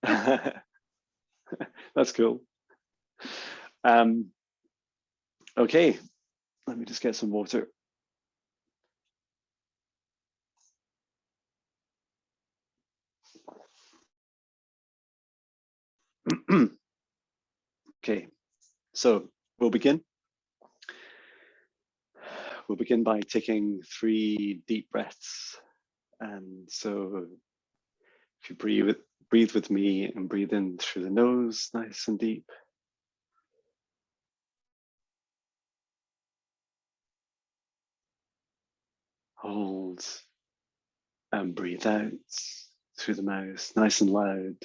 That's cool. Okay, let me just get some water. Okay, so we'll begin. We'll begin by taking 3 deep breaths. And so if you breathe with me and breathe in through the nose, nice and deep. Hold and breathe out through the mouth, nice and loud.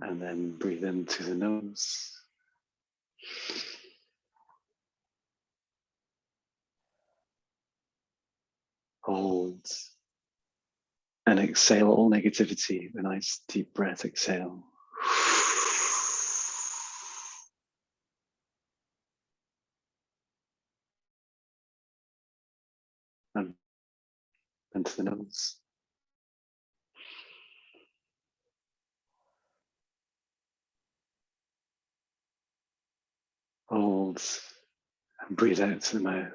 And then breathe in through the nose. Hold and exhale all negativity. A nice deep breath exhale. And into the nose. Hold and breathe out to the mouth.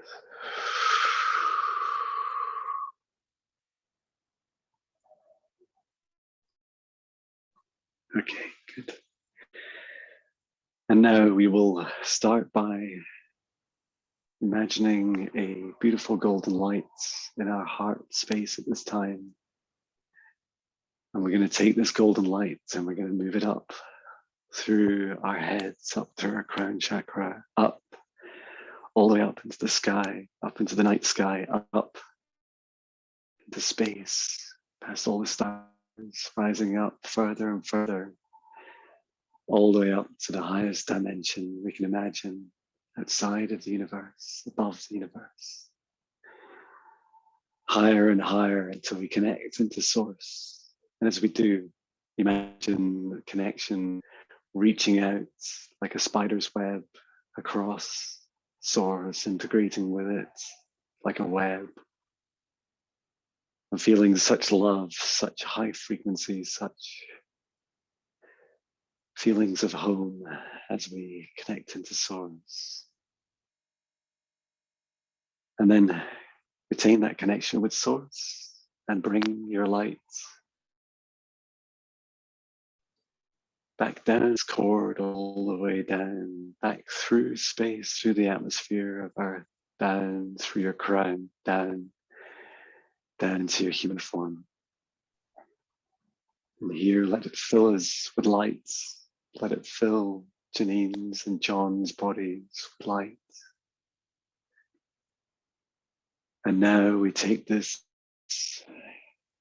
Okay, good. And now we will start by imagining a beautiful golden light in our heart space at this time. And we're going to take this golden light and we're going to move it up through our heads, up through our crown chakra, up, all the way up into the sky, up into the night sky, up into space, past all the stars, rising up further and further, all the way up to the highest dimension we can imagine, outside of the universe, above the universe. Higher and higher until we connect into source. And as we do, imagine the connection reaching out like a spider's web across source, integrating with it like a web. And feeling such love, such high frequency, such feelings of home as we connect into source. And then retain that connection with source and bring your light back down this cord, all the way down, back through space, through the atmosphere of Earth, down through your crown, down into your human form. And here, let it fill us with light. Let it fill Janine's and John's bodies with light. And now we take this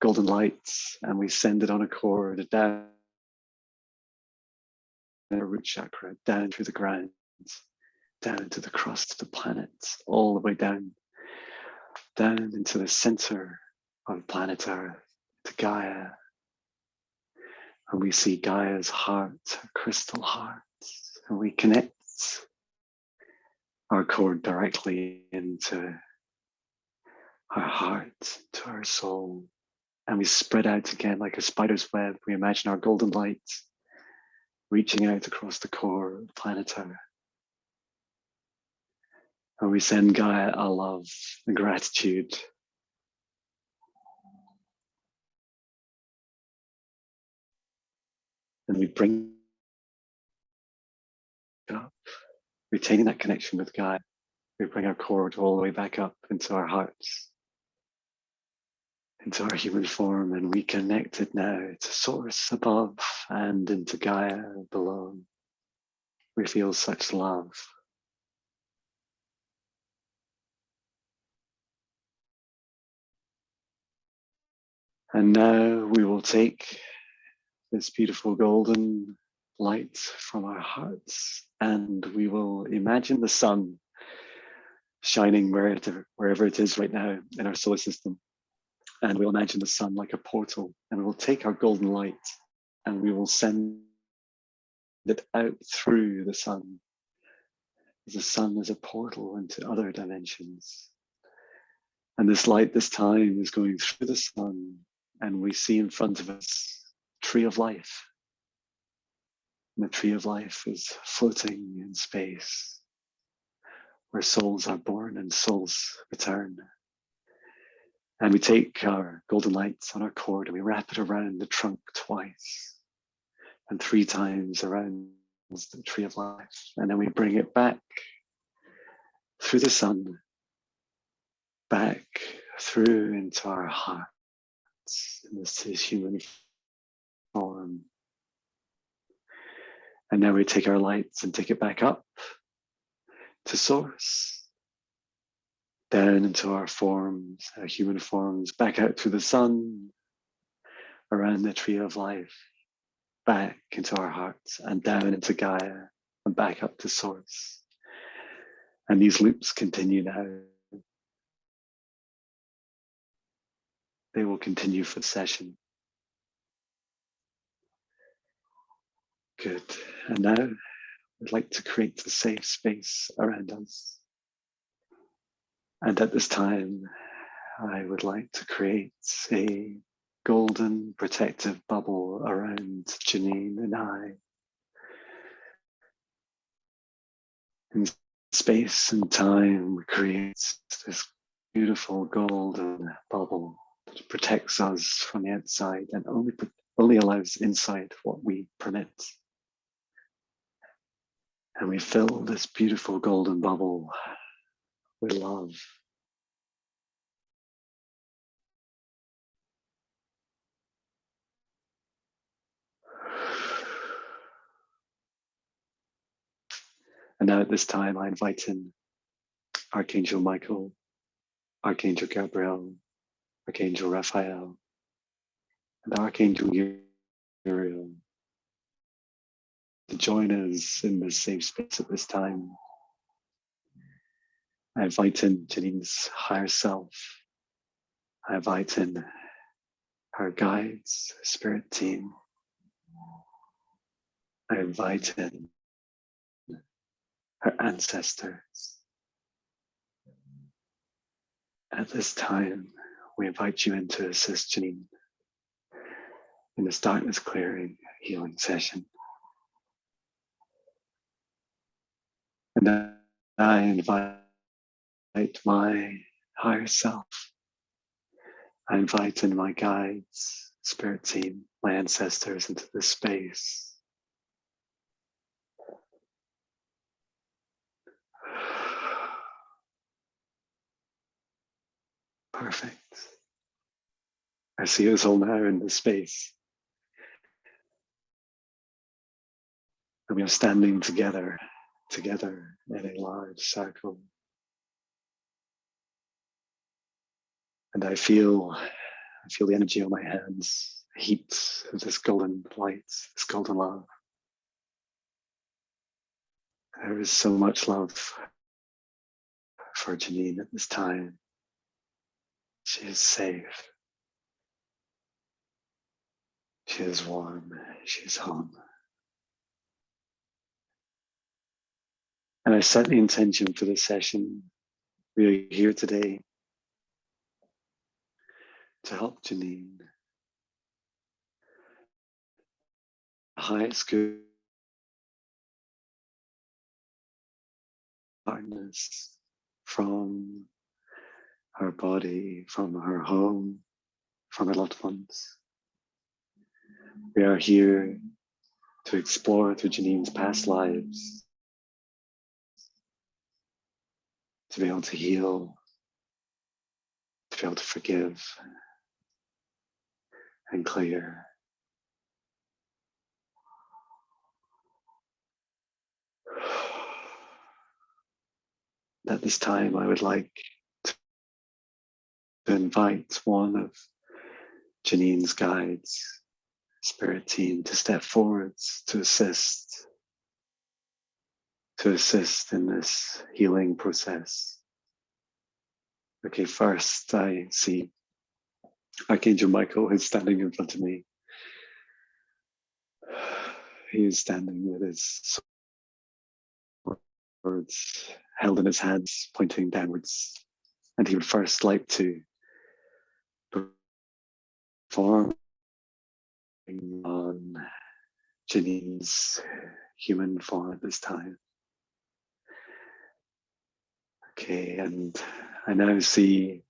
golden light and we send it on a cord down the root chakra, down through the ground, down into the crust of the planet, all the way down into the center of planet Earth, to Gaia. And we see Gaia's heart, her crystal heart, and we connect our cord directly into our heart, to our soul. And we spread out again like a spider's web. We imagine our golden light reaching out across the core of planet Earth. And we send Gaia our love and gratitude. And we bring it up, retaining that connection with Gaia. We bring our cord all the way back up into our hearts, into our human form, and we connect it now to source above and into Gaia below. We feel such love. And now we will take this beautiful golden light from our hearts and we will imagine the sun shining wherever it is right now in our solar system. And we'll imagine the sun like a portal, and we will take our golden light and we will send it out through the sun The sun is a portal into other dimensions. And this light this time is going through the sun, and we see in front of us a tree of life. And the tree of life is floating in space, where souls are born and souls return. And we take our golden lights on our cord and we wrap it around the trunk twice and 3 times around the tree of life. And then we bring it back through the sun, back through into our hearts, in this human form. And now we take our lights and take it back up to source, down into our forms, our human forms, back out through the sun, around the tree of life, back into our hearts and down into Gaia and back up to source. And these loops continue now. They will continue for the session. Good. And now I'd like to create a safe space around us. And at this time, I would like to create a golden protective bubble around Janine and I. In space and time, we create this beautiful golden bubble that protects us from the outside and only allows inside what we permit. And we fill this beautiful golden bubble with love. And now at this time, I invite in Archangel Michael, Archangel Gabriel, Archangel Raphael, and Archangel Uriel to join us in this safe space at this time. I invite in Janine's higher self. I invite in her guides, spirit team. I invite in her ancestors. At this time, we invite you in to assist Janine in this darkness clearing healing session. And then I invite my higher self. I invite in my guides, spirit team, my ancestors into this space. Perfect. I see us all now in this space. And we are standing together in a large circle. And I feel the energy on my hands, the heat of this golden light, this golden love. There is so much love for Janine at this time. She is safe. She is warm. She is home. And I set the intention for this session. We are here today to help Janine, the highest good darkness from her body, from her home, from her loved ones. We are here to explore through Janine's past lives, to be able to heal, to be able to forgive and clear. At this time, I would like to invite one of Janine's guides, spirit team, to step forwards to assist in this healing process. Okay, first I see Archangel Michael who's standing in front of me. He is standing with his held in his hands, pointing downwards. And he would first like to perform on Janine's human form at this time. Okay, and I now see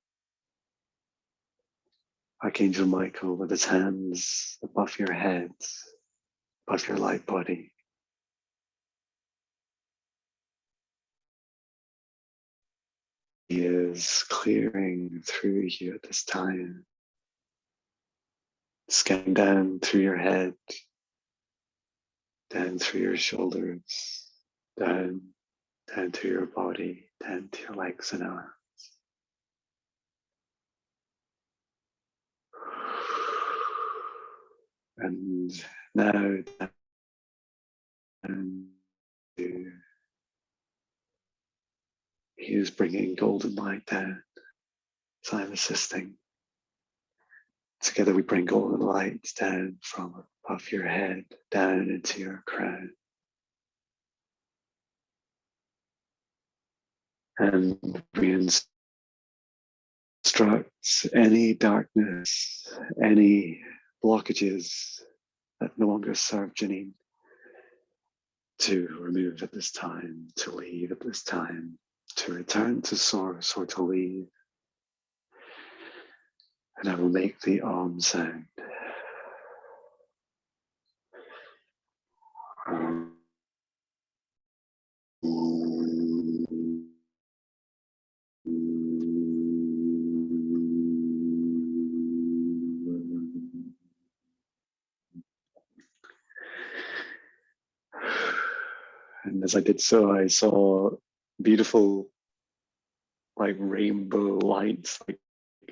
Archangel Michael with his hands above your head, above your light body. He is clearing through you at this time, scanning down through your head, down through your shoulders, down to your body, down to your legs and arms. And now down to, he is bringing golden light down. So I'm assisting. Together we bring golden light down from above your head, down into your crown. And we instruct any darkness, any blockages that no longer serve Janine to remove at this time, to leave at this time, to return to source or to leave. And I will make the Om sound. And as I did so, I saw beautiful, like rainbow lights, like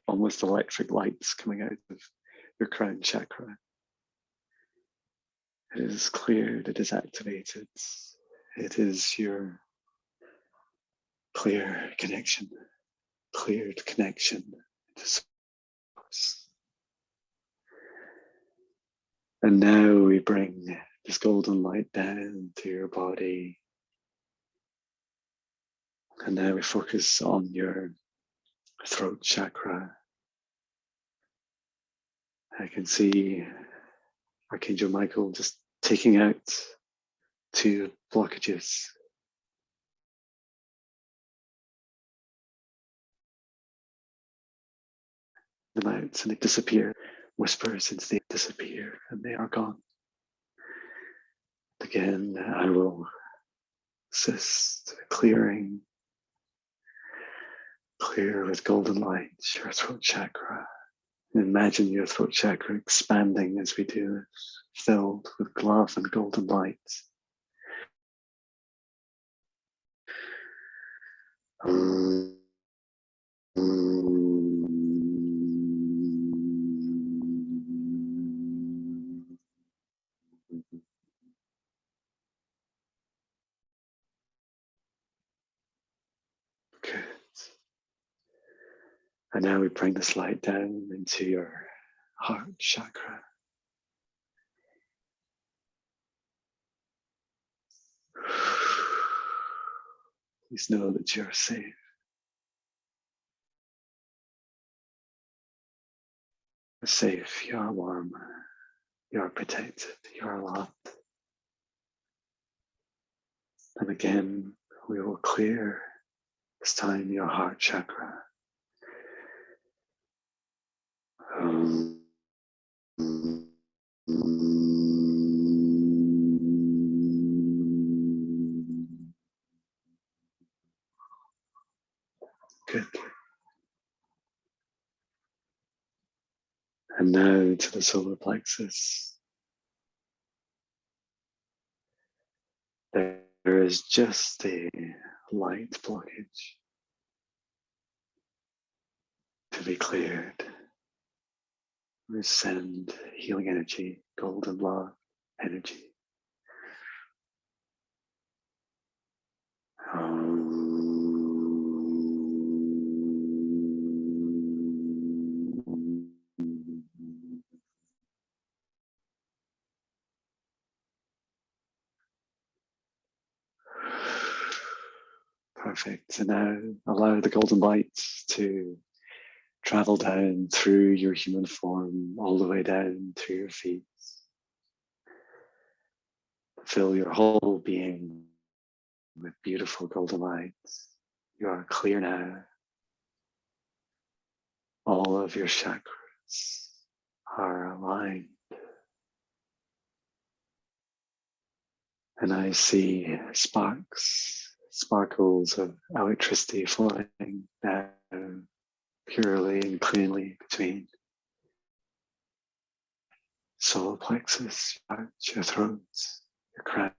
almost electric lights coming out of your crown chakra. It is cleared, it is activated. It is your clear connection, cleared connection to source. And now we bring this golden light down to your body. And now we focus on your throat chakra. I can see Archangel Michael just taking out 2 blockages. Them out and they disappear. Whispers and they disappear and they are gone. Again, I will assist clearing, clear with golden light your throat chakra. Imagine your throat chakra expanding as we do it, filled with love and golden light. Good. And now we bring this light down into your heart chakra. Please know that you're safe. You're safe, you're warm, you're protected, you're loved. And again, we will clear, this time, your heart chakra. Good. And now to the solar plexus. There is just a light blockage to be cleared. We send healing energy, golden love energy. Perfect. And now allow the golden light to travel down through your human form, all the way down to your feet. Fill your whole being with beautiful golden light. You are clear now. All of your chakras are aligned. And I see sparkles of electricity flowing down purely and cleanly between solar plexus, your throat, your crown.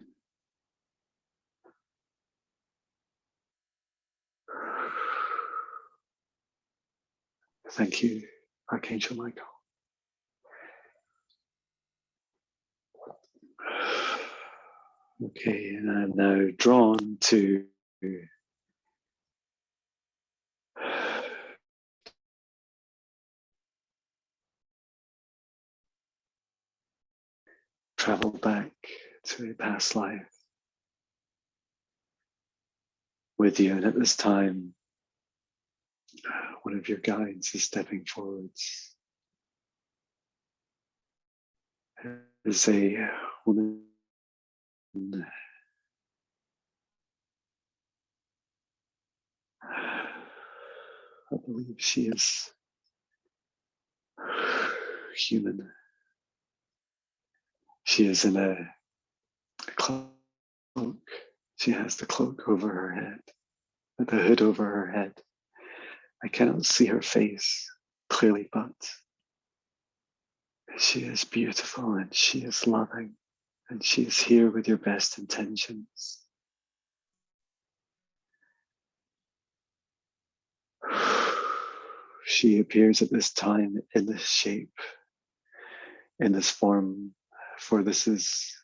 Thank you, Archangel Michael. Okay, and I'm now drawn to travel back to a past life with you. And at this time, one of your guides is stepping forwards. There's a woman, I believe she is human. She is in a cloak. She has the cloak over her head, the hood over her head. I cannot see her face clearly, but she is beautiful and she is loving and she is here with your best intentions. She appears at this time in this shape, in this form, for this is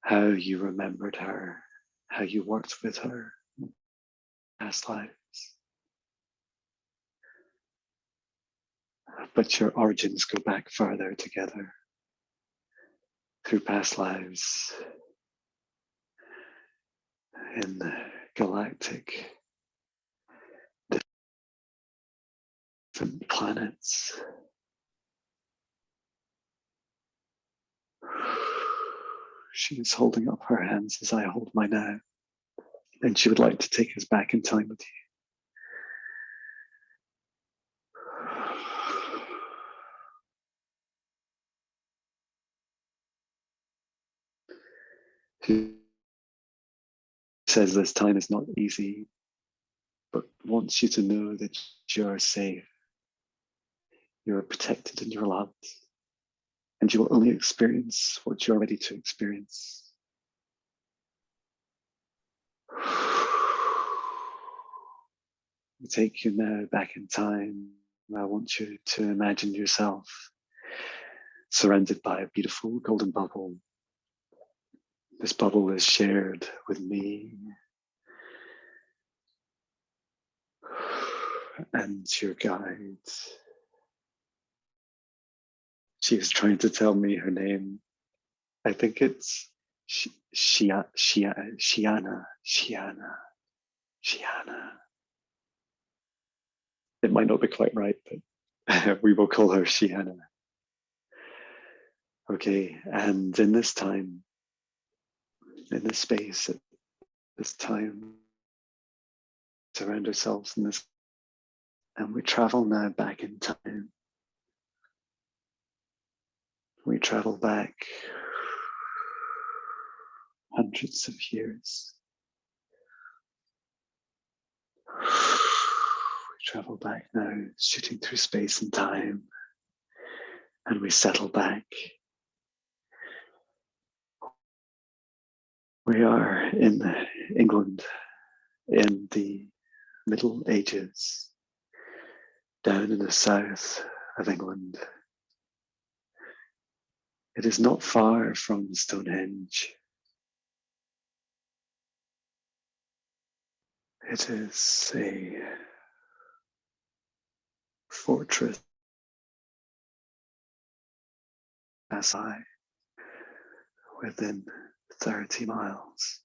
how you remembered her, how you worked with her in past lives. But your origins go back further together through past lives in the galactic different planets. She is holding up her hands as I hold mine now, and she would like to take us back in time with you. She says this time is not easy, but wants you to know that you are safe, you are protected and you're loved, and you will only experience what you're ready to experience. We take you now back in time. I want you to imagine yourself surrounded by a beautiful golden bubble. This bubble is shared with me and your guide. She is trying to tell me her name. I think it's Shiana. It might not be quite right, but we will call her Shiana. Okay, and in this time, in this space, at this time, surround ourselves in this, and we travel now back in time. We travel back hundreds of years. We travel back now, shooting through space and time, and we settle back. We are in England in the Middle Ages, down in the south of England. It is not far from Stonehenge. It is a fortress as high within 30 miles.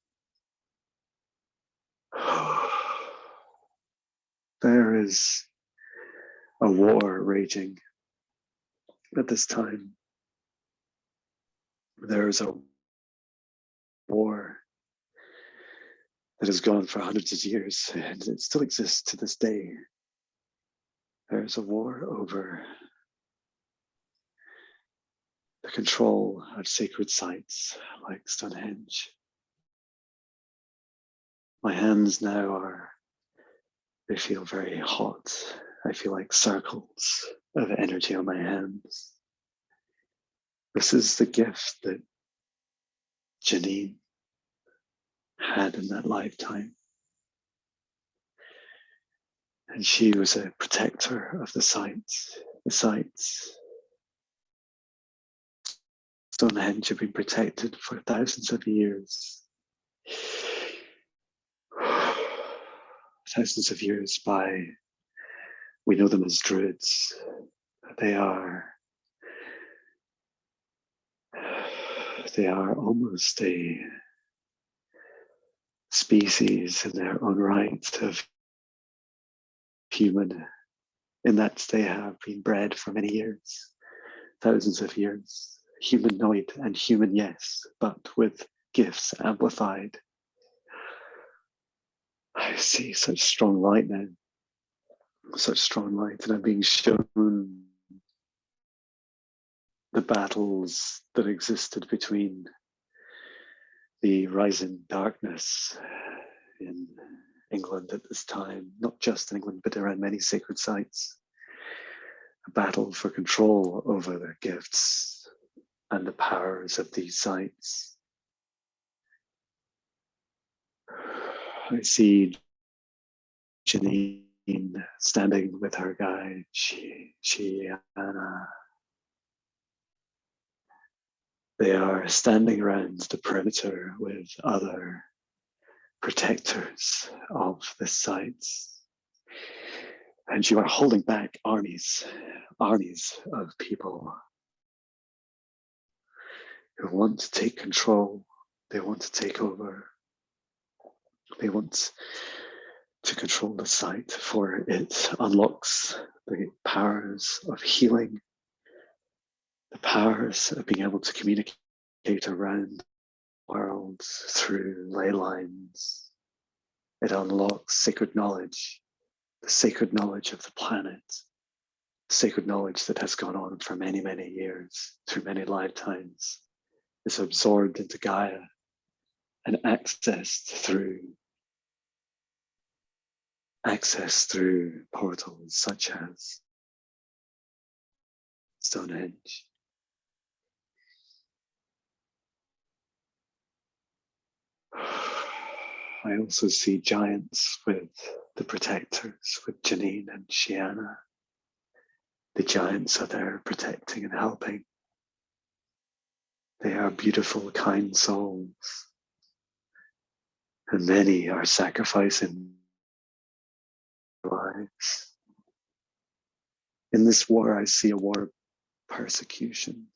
There is a war raging at this time. There is a war that has gone for hundreds of years and it still exists to this day. There's a war over the control of sacred sites like Stonehenge. My hands now they feel very hot. I feel like circles of energy on my hands. This is the gift that Janine had in that lifetime. And she was a protector of the sites. The sites, Stonehenge, have been protected for thousands of years. Thousands of years by, we know them as druids. They are almost a species in their own right of human, in that they have been bred for many years, thousands of years, humanoid and human, yes, but with gifts amplified. I see such strong light now, such strong light, and I'm being shown the battles that existed between the rising darkness in England at this time, not just in England, but around many sacred sites. A battle for control over their gifts and the powers of these sites. I see Janine standing with her guide, Shiana. They are standing around the perimeter with other protectors of the sites. And you are holding back armies of people who want to take control. They want to take over. They want to control the site, for it unlocks the powers of healing, the powers of being able to communicate around the world through ley lines. It unlocks sacred knowledge, the sacred knowledge of the planet, sacred knowledge that has gone on for many, many years, through many lifetimes, is absorbed into Gaia and accessed through portals such as Stonehenge. I also see giants with the protectors, with Janine and Shiana. The giants are there protecting and helping. They are beautiful, kind souls. And many are sacrificing their lives. In this war, I see a war of persecution.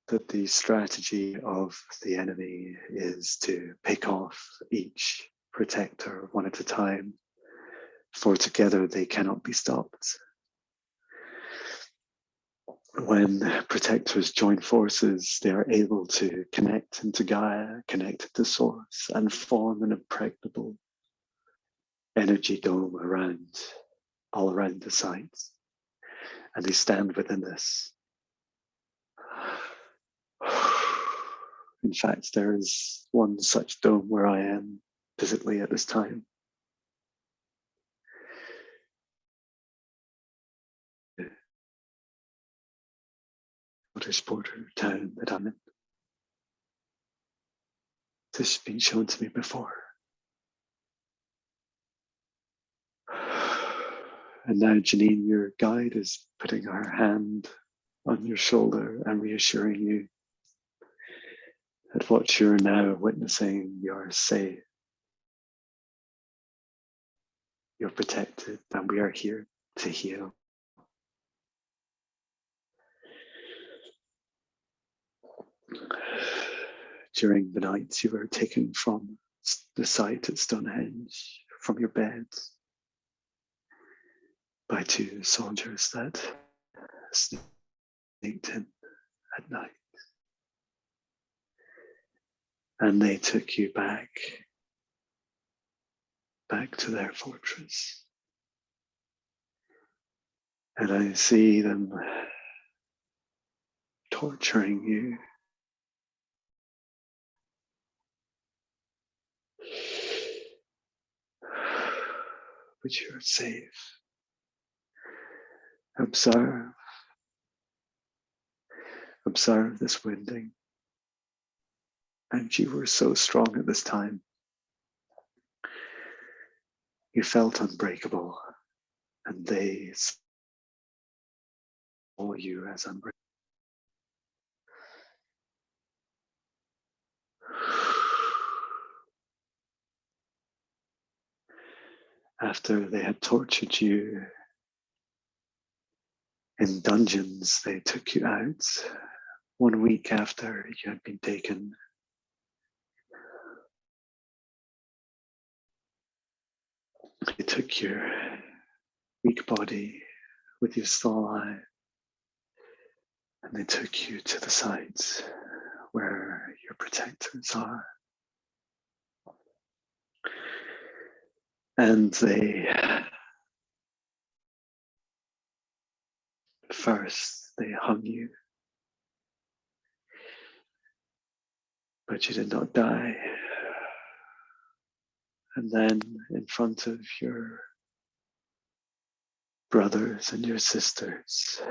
That the strategy of the enemy is to pick off each protector one at a time, for together they cannot be stopped. When protectors join forces, they are able to connect into Gaia, connect to Source, and form an impregnable energy dome all around the sites. And they stand within this. In fact, there is one such dome where I am physically at this time. Scottish border town that I'm in. This has been shown to me before. And now Janine, your guide, is putting her hand on your shoulder and reassuring you that what you're now witnessing, you're safe, you're protected, and we are here to heal. during the nights you were taken from the site at Stonehenge, from your bed, by two soldiers that sneaked in at night. And they took you back to their fortress. And I see them torturing you. But you're safe. Observe this wounding. And you were so strong at this time. You felt unbreakable, and they saw you as unbreakable. After they had tortured you in dungeons, they took you out 1 week after you had been taken. They took your weak body with your still eye, and they took you to the sites where your protectors are. And first they hung you, but you did not die. And then in front of your brothers and your sisters,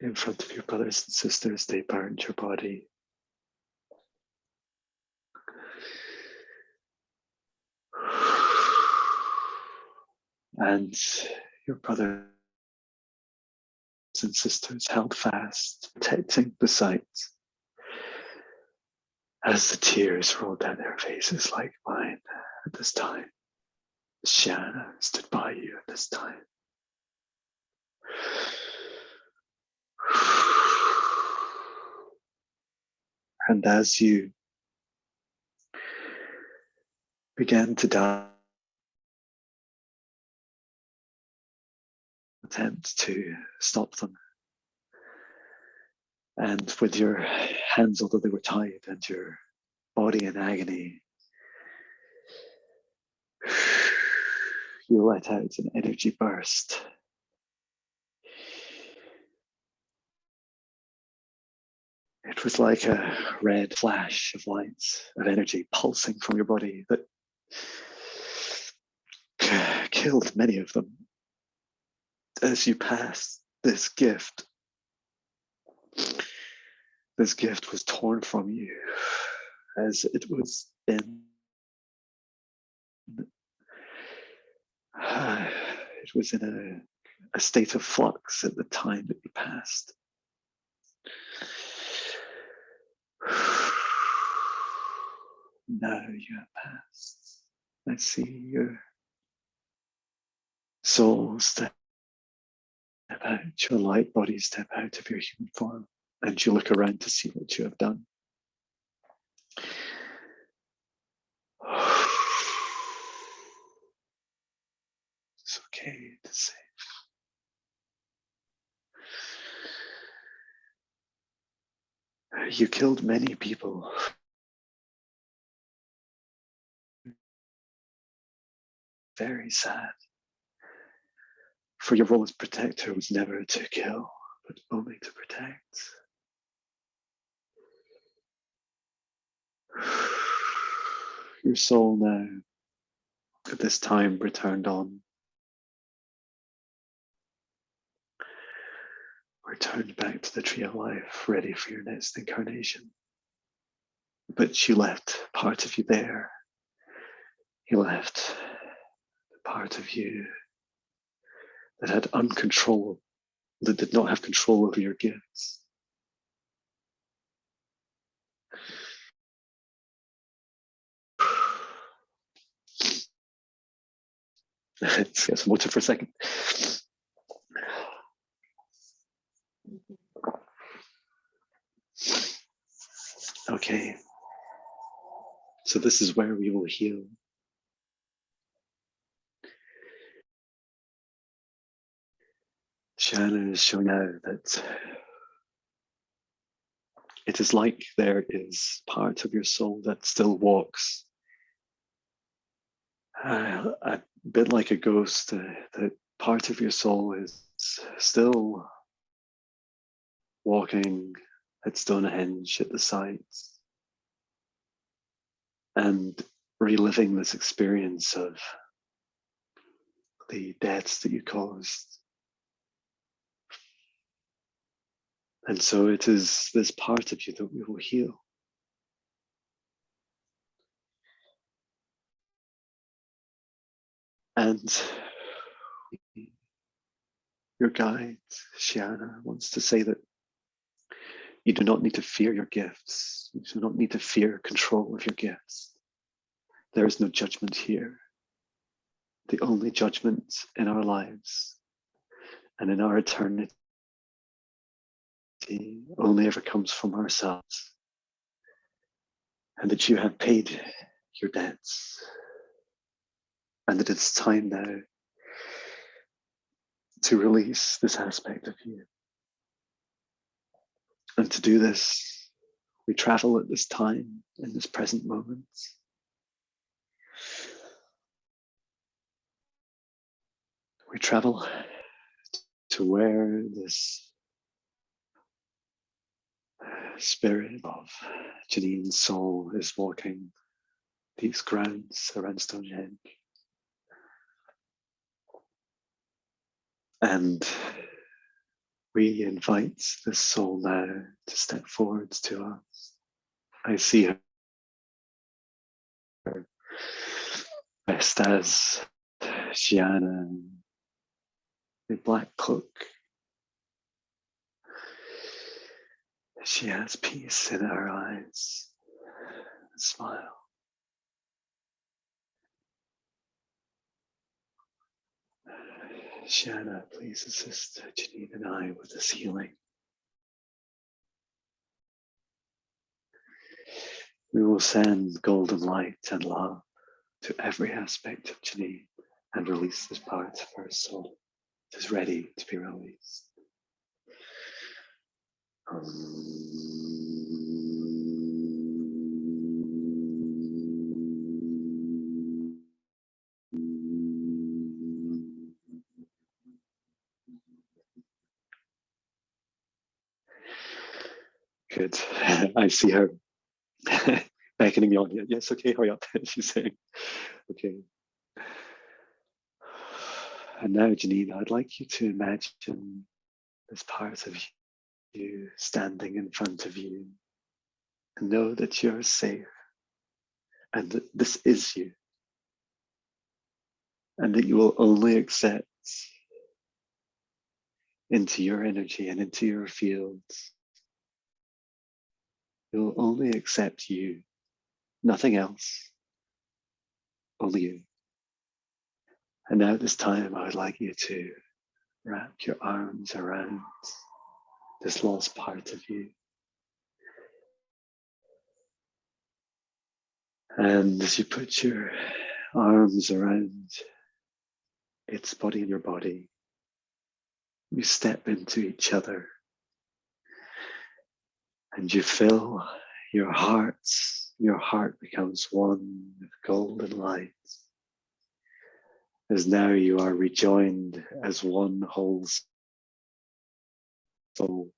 in front of your brothers and sisters, they burned your body. And your brothers and sisters held fast, protecting the site as the tears rolled down their faces like mine at this time. Shanna stood by you at this time. And as you began to die, attempt to stop them. And with your hands, although they were tied, and your body in agony, you let out an energy burst. It was like a red flash of lights, of energy pulsing from your body that killed many of them. As you passed this gift was torn from you as it was in a state of flux at the time that you passed. Now you have passed. I see your soul step out, your light body step out of your human form, and you look around to see what you have done. It's okay, it's safe. You killed many people. Very sad. For your role as protector was never to kill, but only to protect. Your soul now, at this time, returned back to the tree of life, ready for your next incarnation. But you left part of you there. You left the part of you that had uncontrol, that did not have control over your gifts. Let's get some water for a second. Okay. So this is where we will heal. Shanna is showing now that it is like there is part of your soul that still walks, a bit like a ghost. That part of your soul is still walking at Stonehenge at the sites and reliving this experience of the deaths that you caused. And so it is this part of you that we will heal. And your guide, Shiana, wants to say that you do not need to fear your gifts. You do not need to fear control of your gifts. There is no judgment here. The only judgment in our lives and in our eternity only ever comes from ourselves. And that you have paid your debts. And that it's time now to release this aspect of you. And to do this, we travel at this time, in this present moment. We travel to where this spirit of Janine's soul is walking these grounds around Stonehenge. And we invite this soul now to step forwards to us. I see her dressed as Shiana, the black cloak. She has peace in her eyes, a smile. Shiana, please assist Janine and I with this healing. We will send golden light and love to every aspect of Janine and release this part of her soul. It is ready to be released. Good. I see her beckoning me on here. Yes, okay, hurry up. She's saying, okay. And now, Janine, I'd like you to imagine this part of you standing in front of you and know that you're safe and that this is you and that you will only accept into your energy and into your fields. You'll only accept you, nothing else, only you. And now this time I would like you to wrap your arms around this lost part of you. And as you put your arms around its body and your body, you step into each other and you fill your hearts. Your heart becomes one with golden light. As now you are rejoined as one whole soul.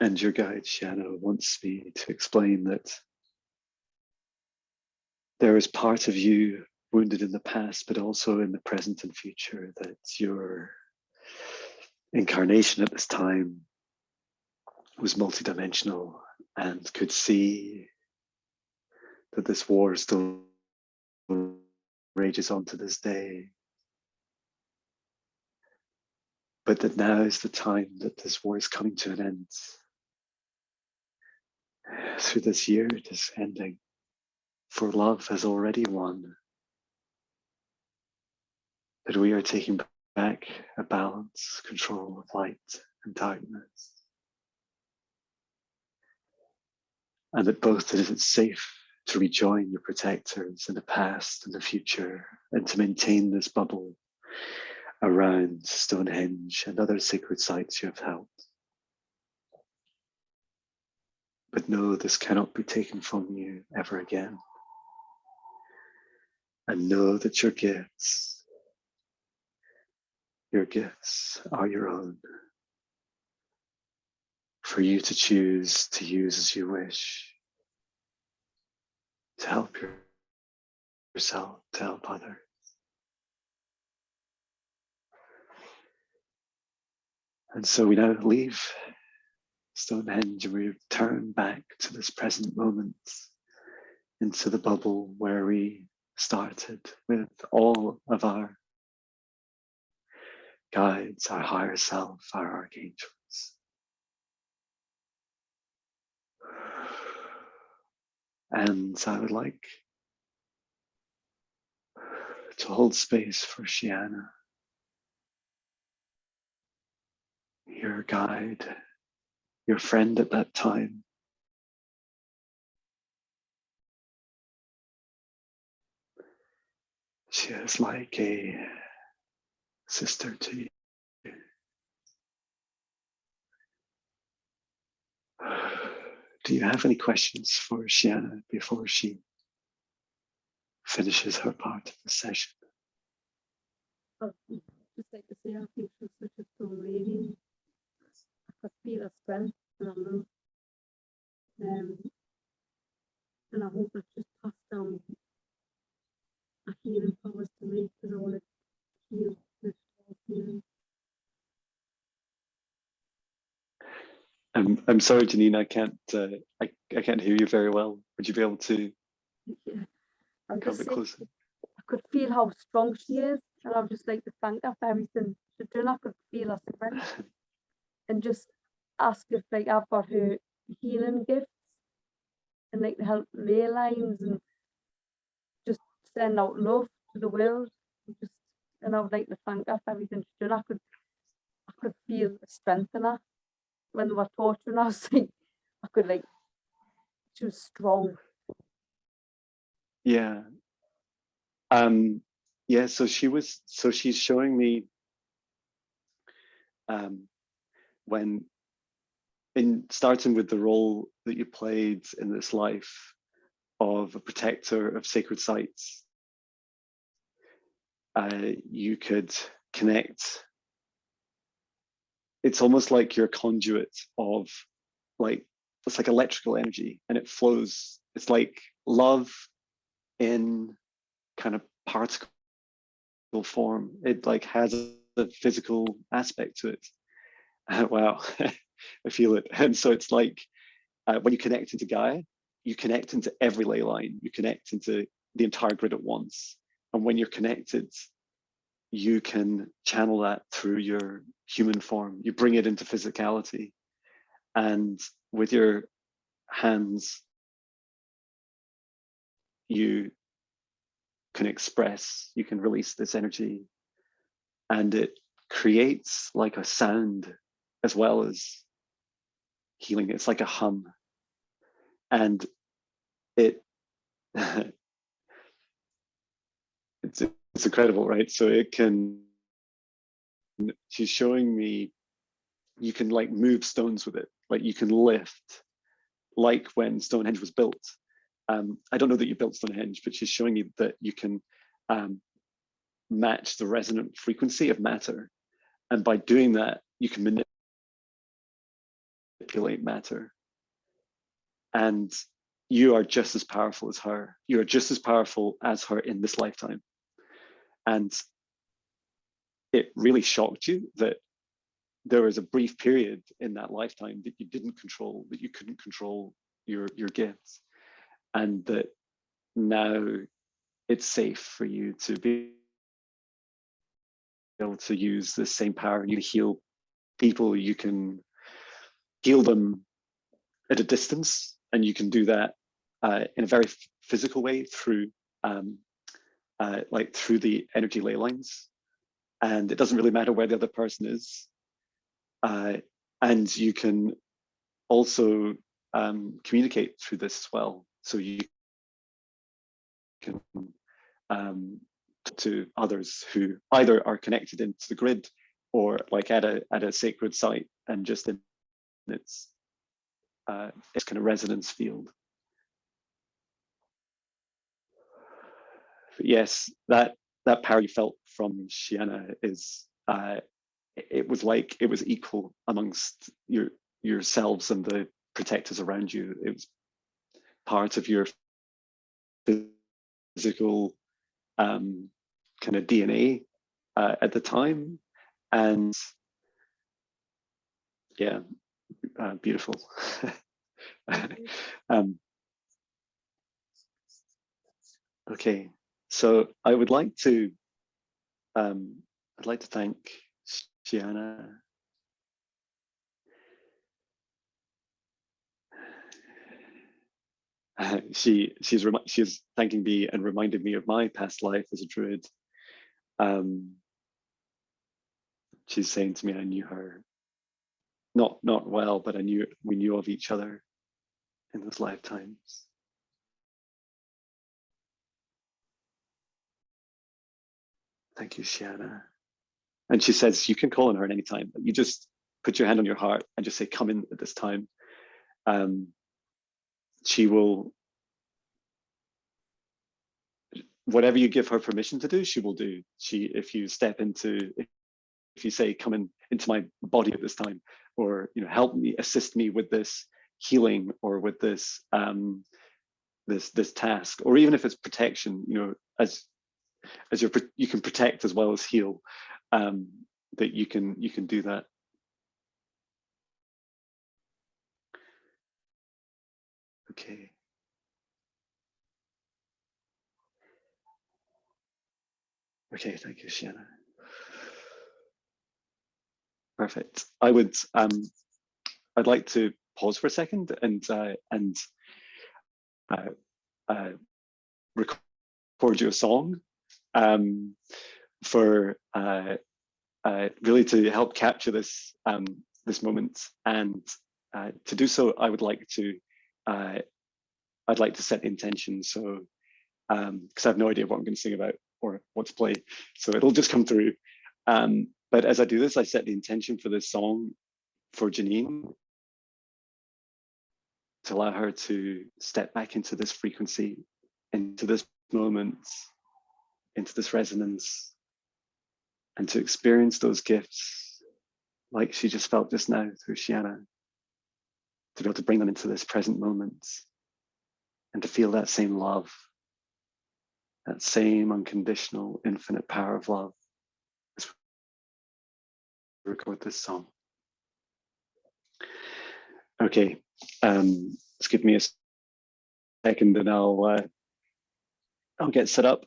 And your guide, Shiana, wants me to explain that there is part of you wounded in the past, but also in the present and future, that your incarnation at this time was multidimensional and could see that this war still rages on to this day. but that now is the time that this war is coming to an end. Through this year, it is ending, for love has already won. That we are taking back a balance, control of light and darkness. And that both it is safe to rejoin your protectors in the past and the future, and to maintain this bubble around Stonehenge and other sacred sites you have held. But know this cannot be taken from you ever again. And know that your gifts are your own, for you to choose to use as you wish, to help yourself, to help others. And so we now leave Stonehenge and we return back to this present moment, into the bubble where we started, with all of our guides, our higher self, our archangels. And I would like to hold space for Shiana, your guide, your friend at that time. She is like a sister to you. Do you have any questions for Shiana before she finishes her part of the session? Just like to say, I think she's such a strong lady. I could feel her strength and her love. And I hope it's just passed down a healing powers to me, because I want to heal this feeling. I'm sorry, Janine, I can't hear you very well. Would you be able to come a bit closer? I could feel how strong she is, and I would just like to thank her for everything she's doing. I could feel her strength, and just ask if like I've got her healing gifts, and like to help ley lines and just send out love to the world. And I would like to thank her for everything she's doing. I could feel the strength in her when they were torturing her. I could like, she was strong. Yeah. Yeah, so she's showing me when in starting with the role that you played in this life of a protector of sacred sites, you could connect. It's almost like you're a conduit of it's like electrical energy, and it flows. It's like love in kind of particle form. It like has a physical aspect to it. Wow, I feel it. And so it's like when you connect into Gaia, you connect into every ley line, you connect into the entire grid at once. And when you're connected, you can channel that through your human form. You bring it into physicality. And with your hands, you can express, you can release this energy. And it creates like a sound as well as healing. It's like a hum. And it's incredible, right? So she's showing me, you can like move stones with it, like you can lift, like when Stonehenge was built. I don't know that you built Stonehenge, but she's showing you that you can match the resonant frequency of matter. And by doing that, you can manipulate matter. And you are just as powerful as her. You are just as powerful as her in this lifetime. And it really shocked you that there was a brief period in that lifetime that you didn't control, that you couldn't control your gifts, and that now it's safe for you to be able to use the same power. You heal people, you can heal them at a distance, and you can do that in a very physical way through like through the energy ley lines, and it doesn't really matter where the other person is. And you can also communicate through this as well. So you can talk to others who either are connected into the grid or like at a sacred site and just in its kind of resonance field. But yes, that power you felt from Shiana is it was like it was equal amongst yourselves and the protectors around you. It was part of your physical kind of DNA at the time, and yeah, beautiful. Okay, so I would like to I'd like to thank Shiana. She's thanking me and reminded me of my past life as a druid. She's saying to me, I knew her not well, but we knew of each other in those lifetimes. Thank you, Shiana. And she says you can call on her at any time. You just put your hand on your heart and just say, come in at this time. She will, whatever you give her permission to do, she will do. If you say, come into my body at this time, or help me, assist me with this healing or with this this task, or even if it's protection, as you can protect as well as heal, that you can do that. Okay. Okay, thank you, Shiana. Perfect. I'd like to pause for a second and record you a song for really to help capture this this moment. And to do so, I'd like to set the intention. So because I have no idea what I'm going to sing about or what to play, so it'll just come through. But as I do this, I set the intention for this song for Janine, to allow her to step back into this frequency, into this moment, into this resonance, and to experience those gifts like she just felt just now through Shiana, to be able to bring them into this present moment and to feel that same love, that same unconditional, infinite power of love as we record this song. Okay, just give me a second and I'll get set up.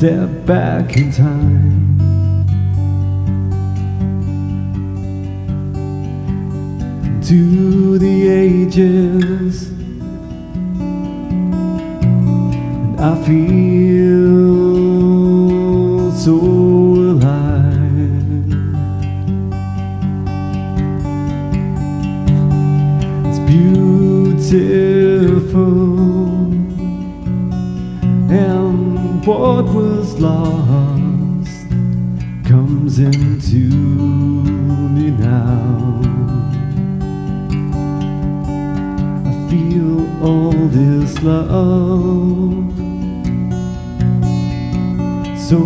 Step back in time to the ages, and I feel so alive. It's beautiful, and what was lost comes into me now. I feel all this love, so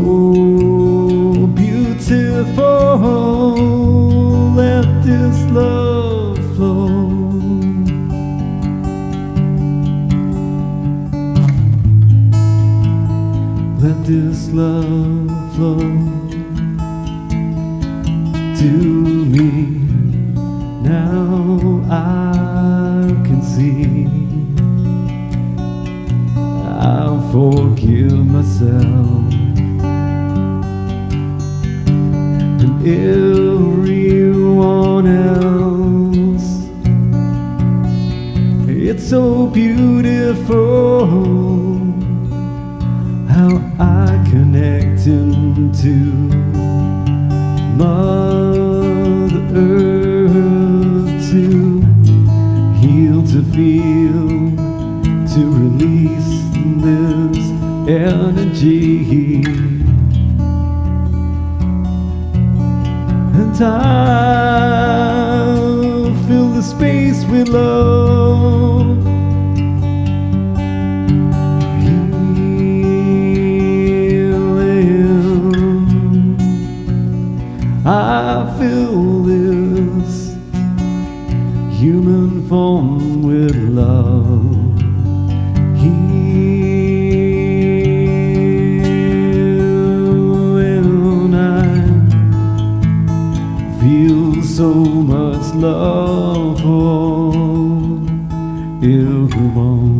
beautiful. Let this to me. Now I can see. I'll forgive myself and everyone else. It's so beautiful how I connect into Mother Earth, to heal, to feel, to release this energy. And I'll fill the space with love. I fill this human form with love. And I feel so much love for everyone.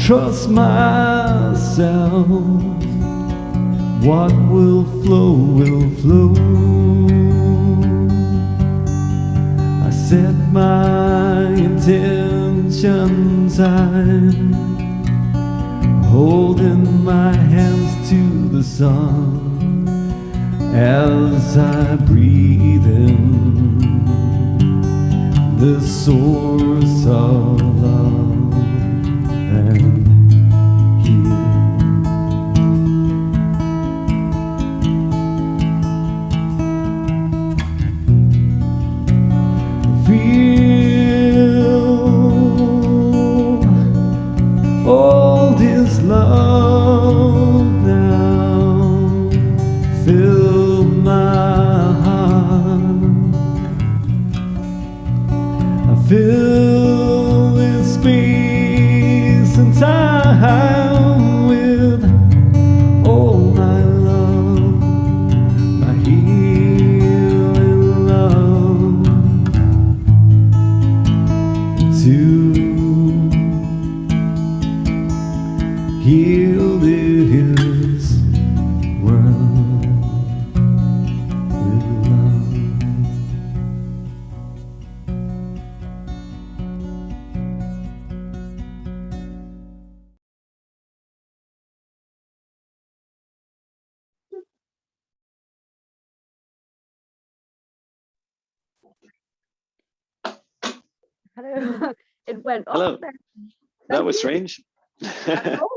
Trust myself, what will flow will flow. I set my intentions high, holding my hands to the sun as I breathe in the source of love. And feel all this love now fill my heart. I fill this space and time with all my love, my healing love, to heal this world with love. Hello. It went off Hello. then. That was you. strange. I know.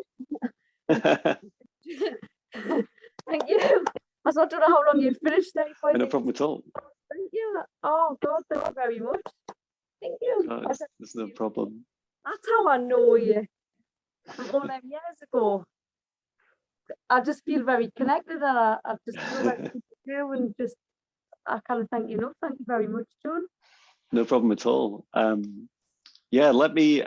Thank you. I don't know how long you finished there. No problem at all. Thank you. Oh God, thank you very much. Thank you. It's no problem. That's how I know you. From all them years ago. I just feel very connected, and I just feel very good to do, and just I can't thank you enough. Thank you very much, John. No problem at all. Yeah, let me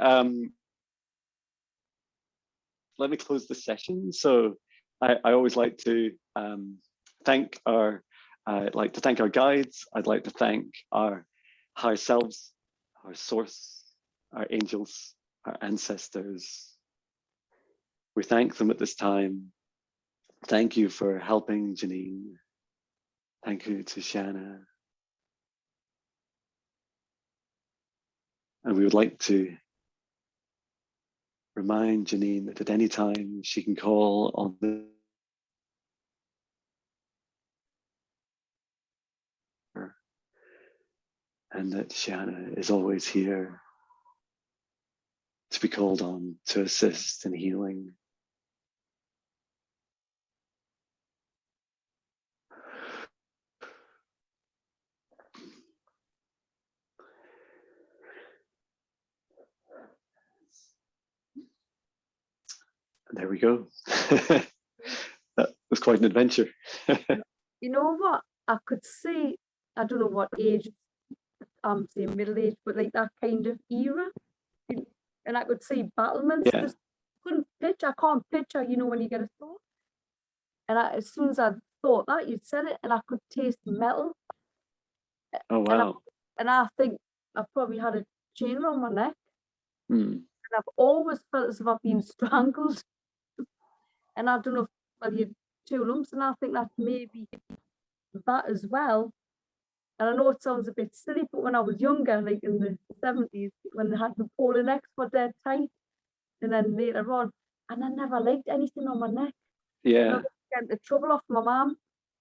close the session. So I always like to thank our guides. I'd like to thank our higher selves, our source, our angels, our ancestors. We thank them at this time. Thank you for helping Janine. Thank you to Shanna. And we would like to remind Janine that at any time she can call on the and that Shanna is always here to be called on to assist in healing. And there we go. That was quite an adventure. you know what? I could see, I don't know what age, I'm saying middle age, but like that kind of era. And I could see battlements, Yeah. just couldn't picture, I can't picture, you know, when you get a thought. And as soon as I thought that, you said it, and I could taste metal. Oh, wow. And I think I probably had a chain around my neck. Mm. And I've always felt as if I've been strangled. And I don't know if, well, you had 2 lumps, and I think that's maybe that as well. And I know it sounds a bit silly, but when I was younger, like in the 70s, when they had the polar necks for dead tight, and then later on, and I never liked anything on my neck. And I Yeah. was getting into trouble off my mum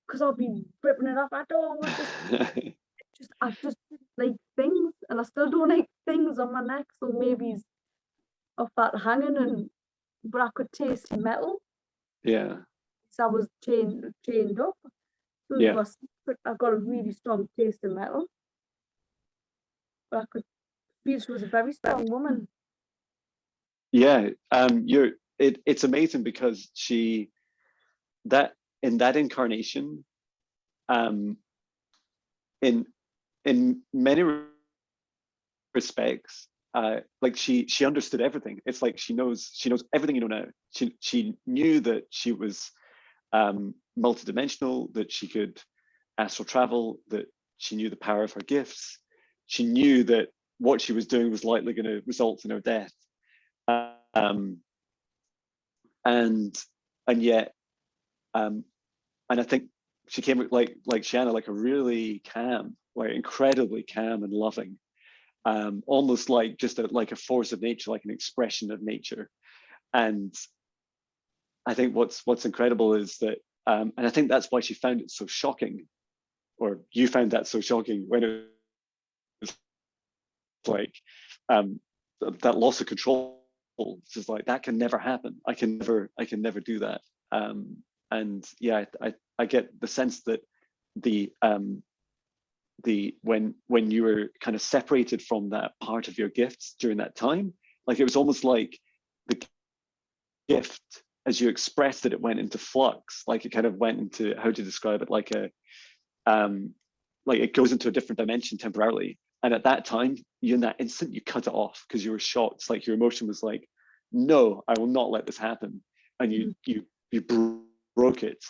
because I'd be ripping it off. I don't want this. I just didn't like things, and I still don't like things on my neck. So maybe it's off that hanging, but I could taste metal. Yeah. So I was chained up. So it Yeah. was, I got a really strong taste of metal. But I could feel she was a very strong woman. Yeah. It's amazing because in that incarnation, in many respects, like she understood everything. It's like she knows everything you know now. She knew that she was multidimensional, that she could astral travel, that she knew the power of her gifts. She knew that what she was doing was likely going to result in her death. And yet, and I think she came like Shanna, like a really calm, like incredibly calm and loving, almost like just like a force of nature, like an expression of nature. And I think what's incredible is that, and I think that's why she found it so shocking, or you found that so shocking when it was like that loss of control. It's just like that can never happen. I can never do that. And yeah, I get the sense that the when you were kind of separated from that part of your gifts during that time, like it was almost like the gift, as you expressed it, it went into flux. Like it kind of went into, how to describe it, like it goes into a different dimension temporarily. And at that time, you, in that instant, you cut it off because you were shocked. It's like your emotion was like, no, I will not let this happen. And you broke it.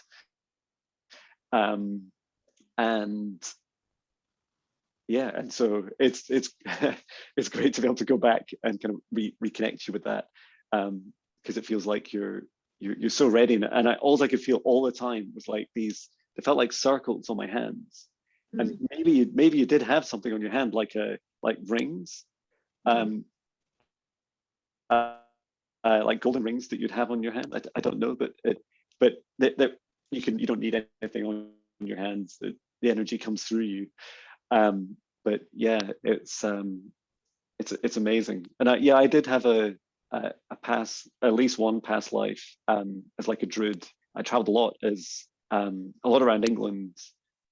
And yeah, and so it's it's great to be able to go back and kind of reconnect you with that, because it feels like you're so ready. And all I could feel all the time was like these. They felt like circles on my hands, and maybe you did have something on your hand, like rings, like golden rings that you'd have on your hand. I don't know, but that you don't need anything on your hands. The energy comes through you. But yeah, it's amazing. And I did have a past, at least one past life, as like a druid. I traveled a lot as a lot around England.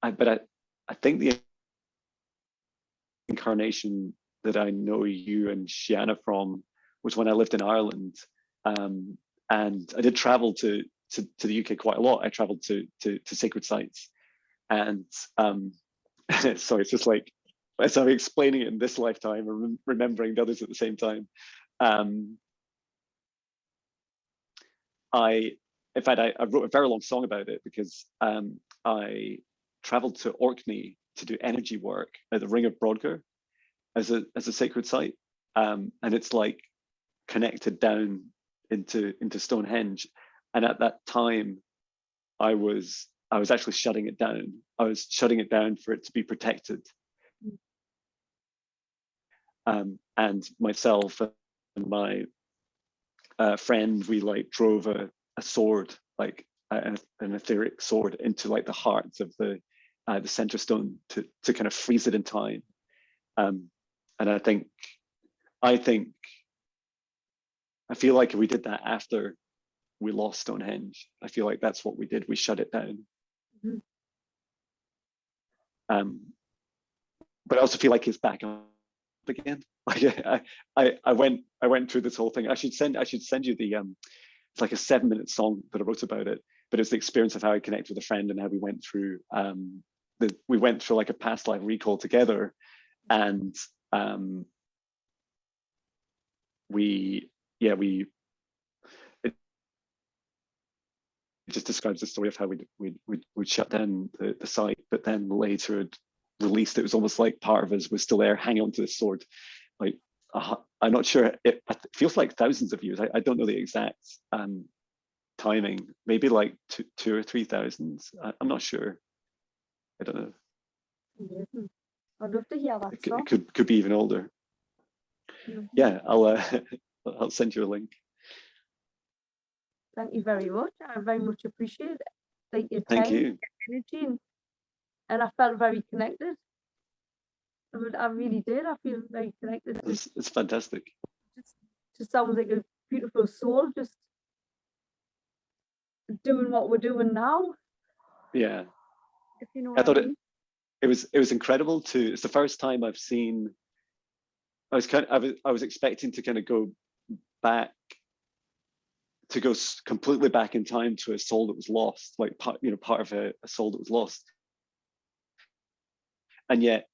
But I think the incarnation that I know you and Shiana from was when I lived in Ireland. And I did travel to the UK quite a lot. I traveled to sacred sites. And so it's just like, as I'm explaining it in this lifetime and remembering the others at the same time. In fact, I wrote a very long song about it because I traveled to Orkney to do energy work at the Ring of Brodgar as a sacred site, and it's like connected down into Stonehenge. And at that time, I was actually shutting it down. I was shutting it down for it to be protected. And myself and my friend, we like drove a sword, like an etheric sword, into like the heart of the center stone to kind of freeze it in time. And I feel like we did that after we lost Stonehenge. I feel like that's what we did. We shut it down. But I also feel like it's back up again. Like I went through this whole thing. I should send you the it's like a 7-minute song that I wrote about it. but it's the experience of how I connect with a friend and how we went through we went through like a past life recall together, and it just describes the story of how we'd shut down the site, but then later had released. It was almost like part of us was still there, hanging onto the sword. Like I'm not sure. It feels like thousands of years. I don't know the exact timing. Maybe like two or 3,000. I'm not sure. I don't know. Amazing. I'd love to hear that It could be even older. Mm-hmm. Yeah, I'll send you a link. Thank you very much. I very much appreciate it. Like your Thank time, you. your energy, and I felt very connected. I really did. I feel very connected. It's fantastic. Just sounds like a beautiful soul, just doing what we're doing now. Yeah, If you know I what thought I mean. it was incredible to. It's the first time I've seen. I was expecting to kind of go back, to go completely back in time to a soul that was lost, like part of a soul that was lost, and yet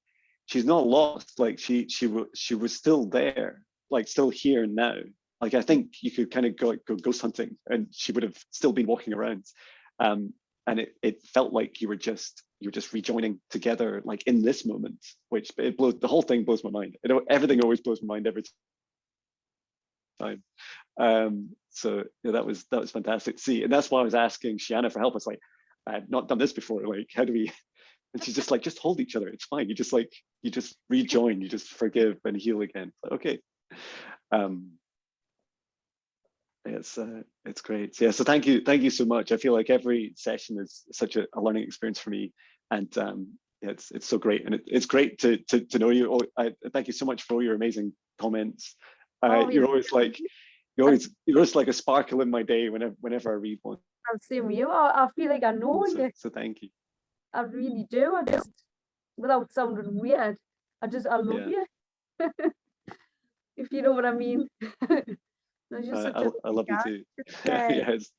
she's not lost. Like she was still there, like still here and now. Like I think you could kind of go ghost hunting and she would have still been walking around, and it felt like you were just rejoining together, like in this moment, which the whole thing blows my mind. Everything always blows my mind every time. So yeah, that was fantastic. See, and that's why I was asking Shiana for help. I was like, I've not done this before. Like, how do we? And she's just like, just hold each other. It's fine. You just rejoin. You just forgive and heal again. Okay. It's great. So, yeah. So thank you so much. I feel like every session is such a learning experience for me, and yeah, it's so great, and it's great to know you. Thank you so much for all your amazing comments. You're always like you're always like a sparkle in my day whenever I read one. I'm seeing you. I feel like I know you. So thank you. I really do. I just, without sounding weird, I love you. If you know what I mean. I love you too. Yes.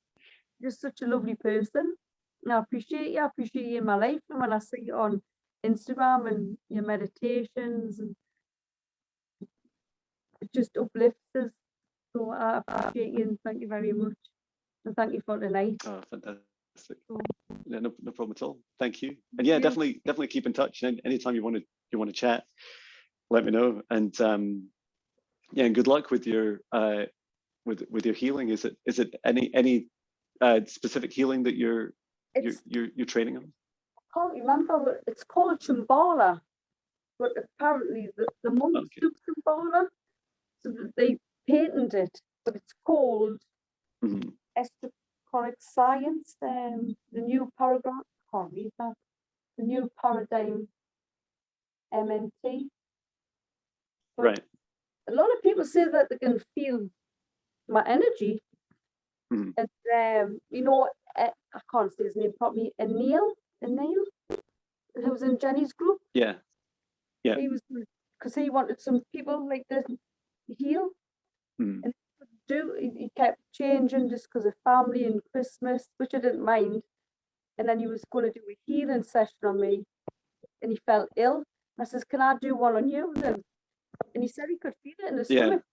Just such a lovely person. And I appreciate you. I appreciate you in my life. And when I see you on Instagram and your meditations, and it just uplifts us. So I appreciate you and thank you very much. And thank you for tonight. Oh, fantastic. Yeah, no problem at all. Thank you. And yeah, definitely keep in touch. And anytime you want to chat, let me know. And yeah, and good luck with your your healing. Is it any specific healing that you're training on? I can't remember, but it's called Shambhala. But apparently the monks do Shambhala. So they patented it, but it's called esoteric science, the new paragraph. I can't read that. The new paradigm, MNT. But right. A lot of people say that they can feel my energy, and you know, I can't say his name properly. Neil, who was in Jenny's group. Yeah. He was, because he wanted some people like to heal, and he kept changing just because of family and Christmas, which I didn't mind. And then he was going to do a healing session on me, and he felt ill. I says, "Can I do one on you then?" And he said he could feel it in his stomach.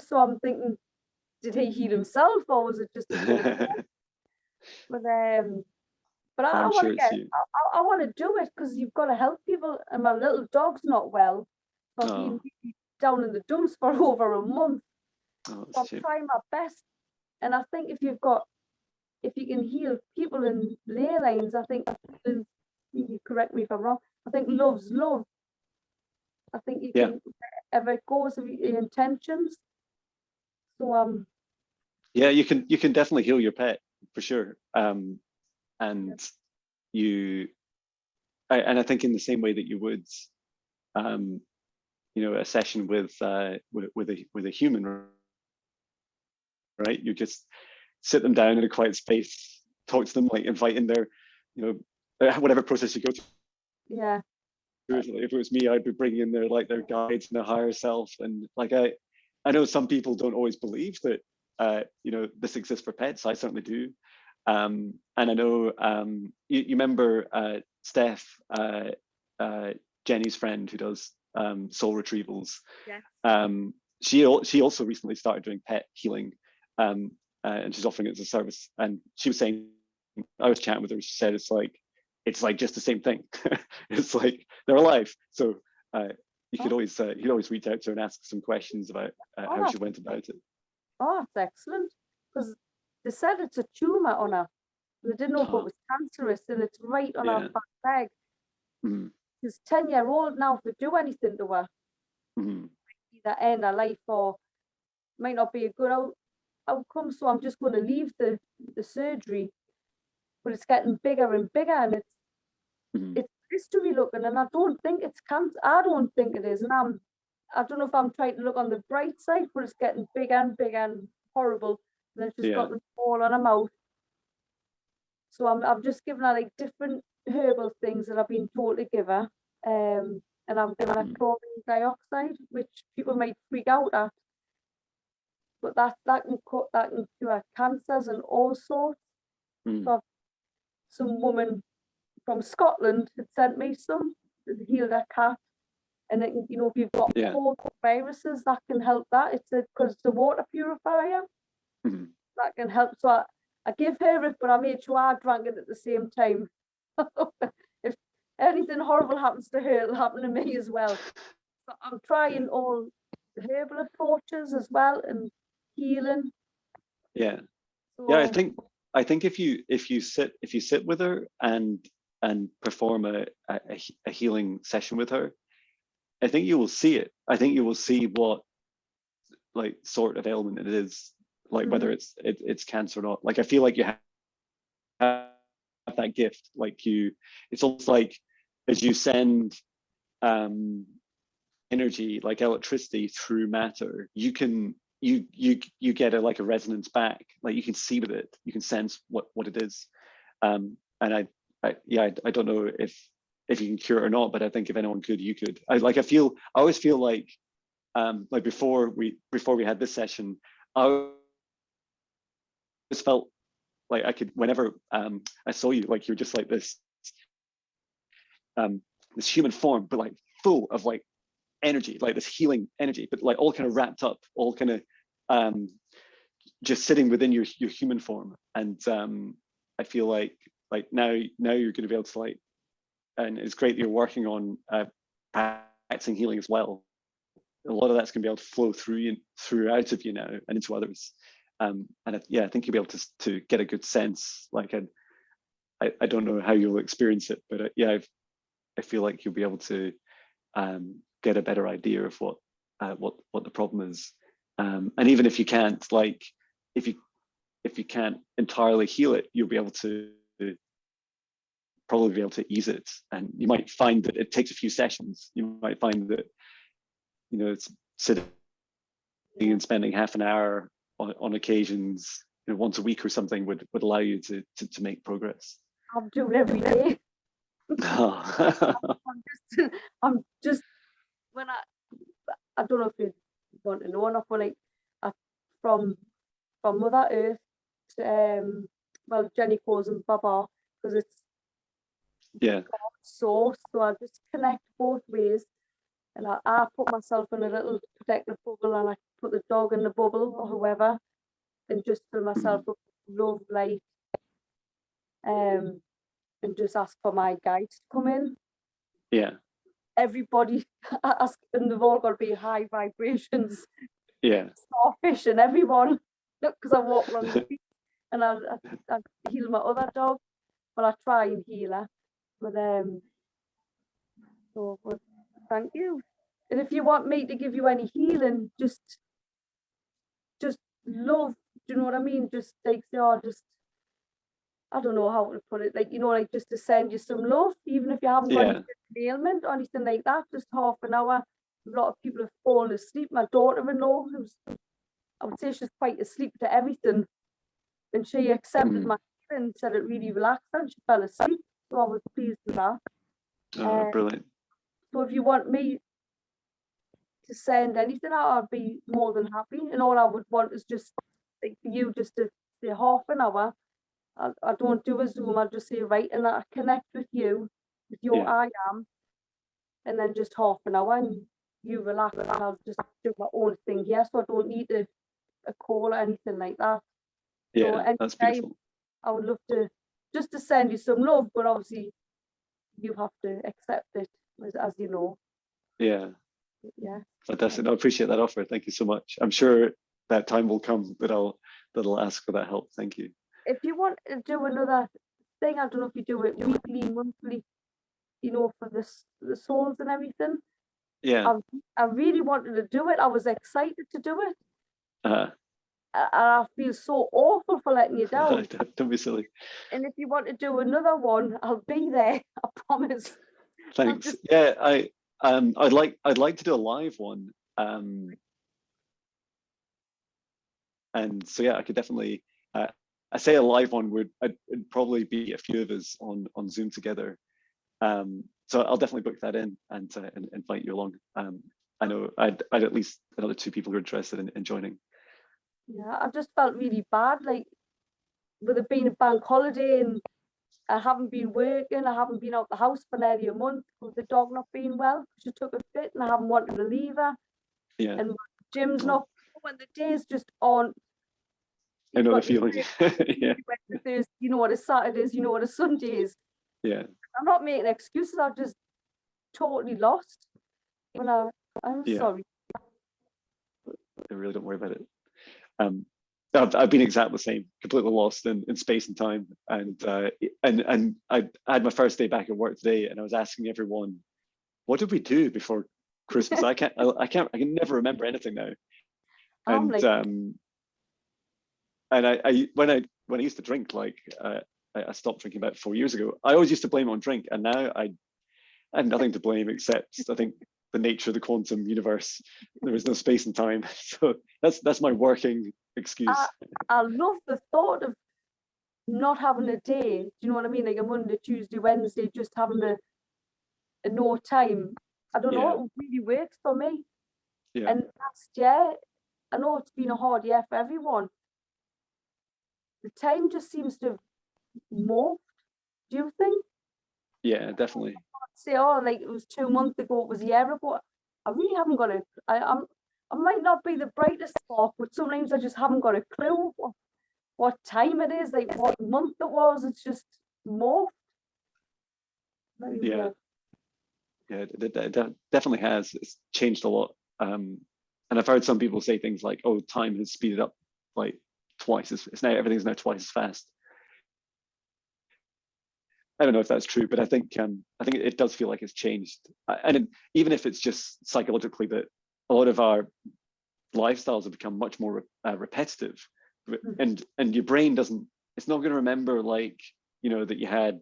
So I'm thinking, did he heal himself, or was it just a But I want to I want to do it because you've got to help people. And my little dog's not well. So I've been down in the dumps for over a month. So I'm trying my best. And I think if you can heal people in ley lines, I think, you correct me if I'm wrong, I think love's love. I think you can, wherever it goes with your intentions. So yeah, you can definitely heal your pet for sure. And I think in the same way that you would, a session with a human, right? You just sit them down in a quiet space, talk to them, like inviting their, whatever process you go through. Yeah. If it was me, I'd be bringing in their guides and their higher self, and like I know some people don't always believe that this exists for pets. I certainly do, And I know you remember Steph, Jenny's friend who does soul retrievals. Yeah. She also recently started doing pet healing, and she's offering it as a service. And she was saying, I was chatting with her. She said it's like just the same thing. It's like they're alive. So you could always reach out to her and ask some questions about how she went about it. Oh, that's excellent. Because they said it's a tumor on her. They didn't know if it was cancerous, and it's right on her back leg. She's 10-year-old now. If they do anything to her, either end her life or might not be a good outcome. So I'm just going to leave the surgery. But it's getting bigger and bigger, and it's history looking, and I don't think it's cancer. I don't think it is, and I don't know if I'm trying to look on the bright side, but it's getting bigger and bigger and horrible. And then she's got the ball on her mouth. So I've just given her like different herbal things that I've been told to give her, and I'm giving her chlorine dioxide, which people might freak out at, but that can cure cancers and all sorts. So some woman from Scotland had sent me some to heal their cat, and it, you know, if you've got cold viruses, that can help that. Because it's a water purifier that can help. So I give her it, but I made sure I drank it at the same time. If anything horrible happens to her, it'll happen to me as well. So I'm trying all herbal approaches as well and healing. Yeah. So, yeah, I think if you sit with her and perform a healing session with her, I think you will see it. I think you will see what like sort of ailment it is, like whether it's cancer or not. Like I feel like you have that gift. Like it's almost like as you send energy, like electricity through matter, you get like a resonance back. Like you can see with it, you can sense what it is. And I don't know if you can cure it or not, but I think if anyone could, you could. I always feel like before we had this session, I always felt like I could, whenever I saw you, like you're just like this human form, but like full of like energy, like this healing energy, but like all kind of wrapped up, all kind of just sitting within your human form. And I feel like now you're going to be able to like, and it's great that you're working on practicing healing as well. A lot of that's going to be able to flow through out of you now and into others. And I think you'll be able to get a good sense. Like I don't know how you'll experience it, but I feel like you'll be able to get a better idea of what the problem is. And even if you can't, like if you can't entirely heal it, you'll be able to probably be able to ease it. And you might find that it takes a few sessions. You might find that, you know, it's sitting and spending half an hour on occasions, you know, once a week or something would allow you to make progress. I'm doing it every day. I'm just when I don't know if you want to know or not, but like from Mother Earth to well, Jenny calls them Baba because it's source. So I just connect both ways, and I put myself in a little protective bubble, and I put the dog in the bubble or whoever, and just fill myself up with love, light, and just ask for my guides to come in. Yeah. Everybody ask, and they've all got to be high vibrations. Yeah. Starfish and everyone, because I walk along the beach and I heal my other dog. Well, I try and heal her, but but thank you. And if you want me to give you any healing, just love. Do you know what I mean? Just like, I don't know how to put it. Like, you know, like just to send you some love, even if you haven't got any ailment or anything like that. Just half an hour. A lot of people have fallen asleep. My daughter-in-law, I would say she's quite asleep to everything, and she accepted my healing and said it really relaxed her, and she fell asleep. So I was pleased with that. Brilliant. So if you want me to send anything out, I'd be more than happy. And all I would want is just like for you just to say half an hour, I don't do a Zoom. I just say, right, and I connect with you, with your Yeah. I am, and then just half an hour, and you relax, and I'll just do my own thing here, so I don't need a call or anything like that. So Yeah, that's anytime, beautiful. I would love to just to send you some love, but obviously you have to accept it, as you know. Yeah, Yeah. fantastic. I appreciate that offer. Thank you so much. I'm sure that time will come that I'll ask for that help. Thank you. If you want to do another thing, I don't know if you do it weekly, monthly, you know, for the souls and everything. Yeah. I really wanted to do it. I was excited to do it. Uh, I feel so awful for letting you down. don't be silly. And if you want to do another one, I'll be there. I promise. Thanks. Yeah, I'd like to do a live one. And so yeah, I could definitely. I say a live one it'd probably be a few of us on Zoom together. So I'll definitely book that in and invite you along. I know I'd at least another 2 people who are interested in joining. Yeah, I just felt really bad, like with it being a bank holiday and I haven't been working, I haven't been out the house for nearly a month with the dog not being well. She took a fit and I haven't wanted to leave her. Yeah, And my gym's Oh. not, when the days just aren't. I know the feeling. Yeah, You know what a Saturday is, you know what a Sunday is. yeah, I'm not making excuses, I've just totally lost. Well, I'm yeah. sorry. I really don't worry about it. I've been exactly the same, completely lost in space and time. And I had my first day back at work today, and I was asking everyone, "What did we do before Christmas?" I can never remember anything now. I'm And like, when I used to drink, like I stopped drinking about 4 years ago. I always used to blame it on drink, and now I have nothing to blame except I think the nature of the quantum universe. There is no space and time, so that's my working excuse. I love the thought of not having a day. Do you know what I mean? Like a Monday, Tuesday, Wednesday, just having a no time. I don't Yeah, know, it really works for me. yeah, And last year, I know it's been a hard year for everyone. The time just seems to have morphed. Do you think? yeah, definitely. Say, oh, like it was 2 months ago, it was a year ago. I really haven't got a. I might not be the brightest spark, but sometimes I just haven't got a clue what time it is, like what month it was. It's just morphed. Very Yeah, weird. yeah, it definitely has. It's changed a lot. And I've heard some people say things like, "Oh, time has speeded up like twice. It's now everything's now twice as fast." I don't know if that's true, but I think it does feel like it's changed. Even if it's just psychologically that a lot of our lifestyles have become much more repetitive, and your brain doesn't. It's not going to remember like that you had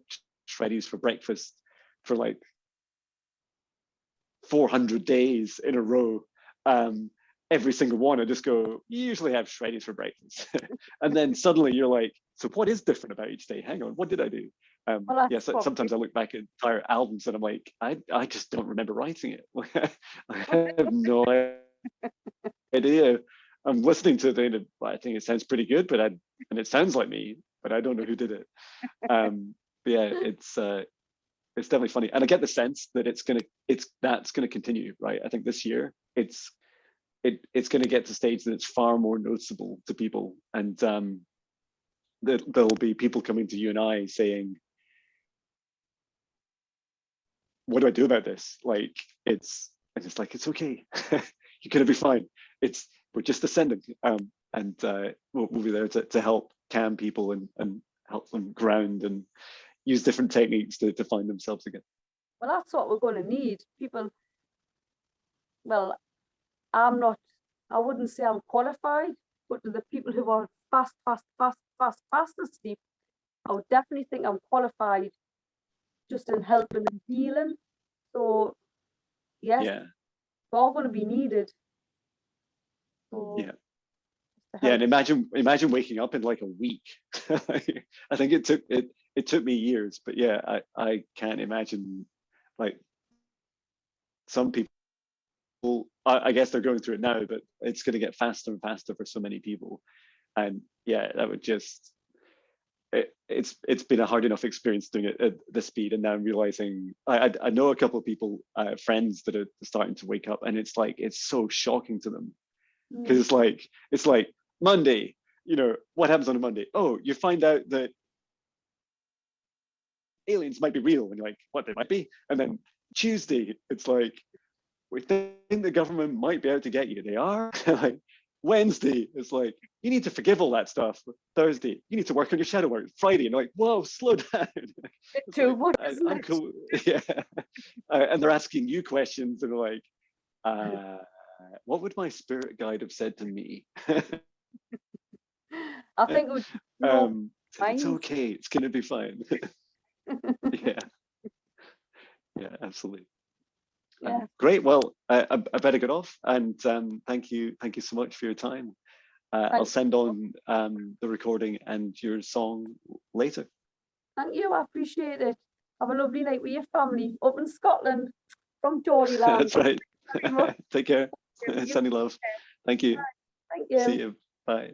shreddies for breakfast for like 400 days in a row. Every single one, I just go, you usually have shreddies for breakfast. And then suddenly you're like, so what is different about each day? Hang on, what did I do? Well, Yeah, so sometimes I look back at entire albums and I'm like, I just don't remember writing it. I have no idea. I'm listening to it and I think it sounds pretty good, and it sounds like me, but I don't know who did it. But yeah, it's definitely funny, and I get the sense that that's gonna continue, right? I think this year it's going to get to stage that it's far more noticeable to people, and there'll be people coming to you and I saying, "What do I do about this?" Like it's like it's okay, you're going to be fine. We're just ascending, and we'll be there to help calm people and help them ground and use different techniques to find themselves again. Well, that's what we're going to need. People, well, I wouldn't say I'm qualified, but to the people who are fast asleep, I would definitely think I'm qualified just in helping and healing. So, yes, Yeah, we're all going to be needed. So, yeah. Yeah, and imagine waking up in like a week. I think it took me years, but yeah, I can't imagine like some people. I guess they're going through it now, but it's going to get faster and faster for so many people. And yeah, that would just it's been a hard enough experience doing it at this speed, and now I'm realizing I know a couple of people, friends that are starting to wake up, and it's like it's so shocking to them, because it's like Monday, what happens on a Monday? Oh, you find out that aliens might be real, and you're like, what, they might be? And then Tuesday, it's like, we think the government might be out to get you. They are. Like Wednesday, it's like, you need to forgive all that stuff. Thursday, you need to work on your shadow work. Friday, and you're like, whoa, slow down. I'm cool. Yeah. And they're asking you questions, and they're like, what would my spirit guide have said to me? I think it would it's okay, it's gonna be fine. Yeah, absolutely. Yeah. Great. Well, I better get off, and thank you so much for your time. I'll send on the recording and your song later. Thank you, I appreciate it. Have a lovely night with your family up in Scotland from Geordie land. That's right. Take care. Sunny love. Thank you. Thank you. See you. Bye.